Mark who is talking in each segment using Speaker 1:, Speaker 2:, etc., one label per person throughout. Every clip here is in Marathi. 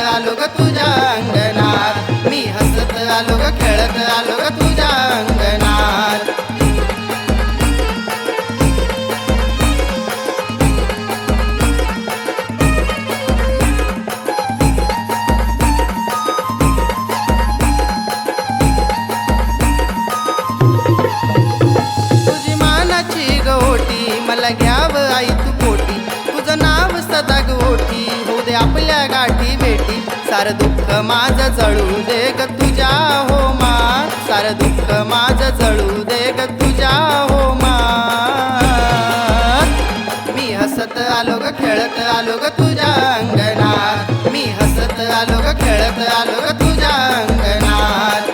Speaker 1: आलो ग तुझ्या अंगणात, मी हसत आलो ग खेळत आलो ग तुझ्या अंगणात. तुझी मानाची गवटी मला घ्याव आई तू पोटी, तुझं नाव सदा गोठी होऊ दे आपल्या गाठी भेटी. सारं दुःख माझं जळू दे ग तुझ्या होमात, सारं दुःख माझं जळू दे ग तुझ्या होमात. मी हसत आलो ग खेळत आलो ग तुझ्या अंगणात, मी हसत आलो ग खेळत आलो ग तुझ्या अंगणात.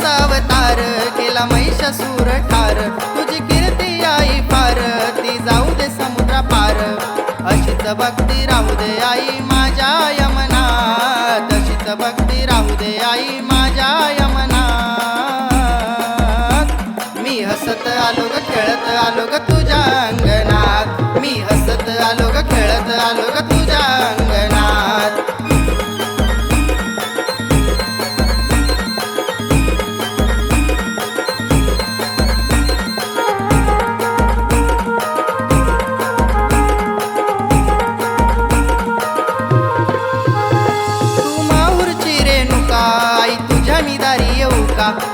Speaker 1: अवतार केला महिषासूर ठार, तुझी कीर्ती आई फार ती जाऊ दे समुद्रा पार. अशीच भक्ती राहू दे आई माझ्या यमनात, अशीच भक्ती राहू दे आई माझ्या यमनात. मी हसत आलो ग खेळत आलो ग तुझ्या अंगणात, मी हसत आलो ग खेळत आलो ग तुझ्या अंगणात.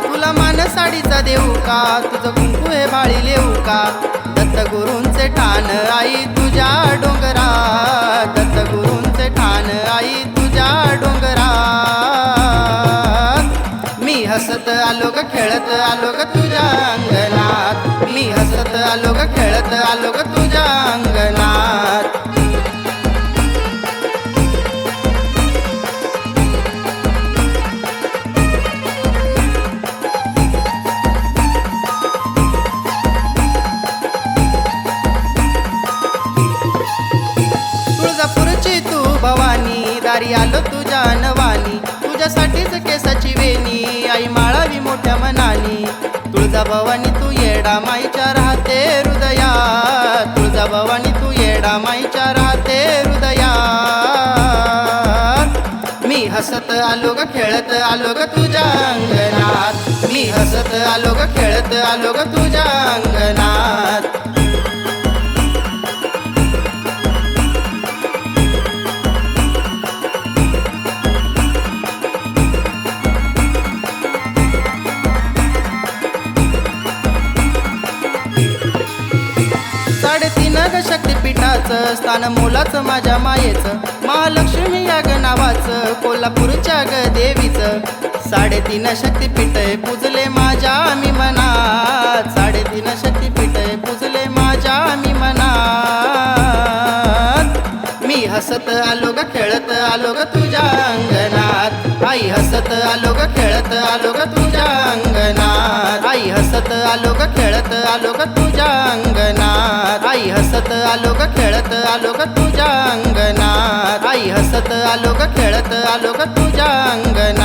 Speaker 1: तुला मान साडीचा देऊ का, तुझं कुंकू हे भाळी लेऊ का. दत्तगुरूंचे ठाण आई तुझ्या डोंगरात, दत्तगुरूंचे ठाण आई तुझ्या डोंगरात. मी हसत आलो ग खेळत आलो ग तुझ्या अंगणात, मी हसत आलो ग खेळत आलो ग तुझ्या अंगणात. भवानी दारी आलो तुझ्या नवानी, तुझ्यासाठीच केसाची वेणी आई माळावी मोठ्या मनानी. तुळजा भवानी तू येडा माईच्या राहते हृदयात, तुळजा भवानी तू येडा माईच्या राहते हृदयात. मी हसत आलो ग खेळत आलो ग तुझ्या अंगणात, मी हसत आलो ग खेळत आलो ग तुझ्या अंगणात. शक्तिपीठाचं स्थान मोलाचं माझ्या मायेचं, महालक्ष्मी या ग नावाचं कोल्हापूरच्या ग देवीचं. 3.5 शक्तिपीठ पूजले माझ्या मी मनात, 3.5 शक्तिपीठ पूजले माझ्या मी मनात. मी हसत आलो ग खेळत आलो ग तुझ्या अंगणात, आई हसत आलो ग खेळत आलो ग तुझ्या अंगणात. आई हसत आलो ग खेळत आलो ग तुझ्या अंगणात, आई हसत आलो ग खेळत आलो ग तुझ्या अंगणात. आई हसत आलो ग खेळत आलो ग तुझ्या अंगणात.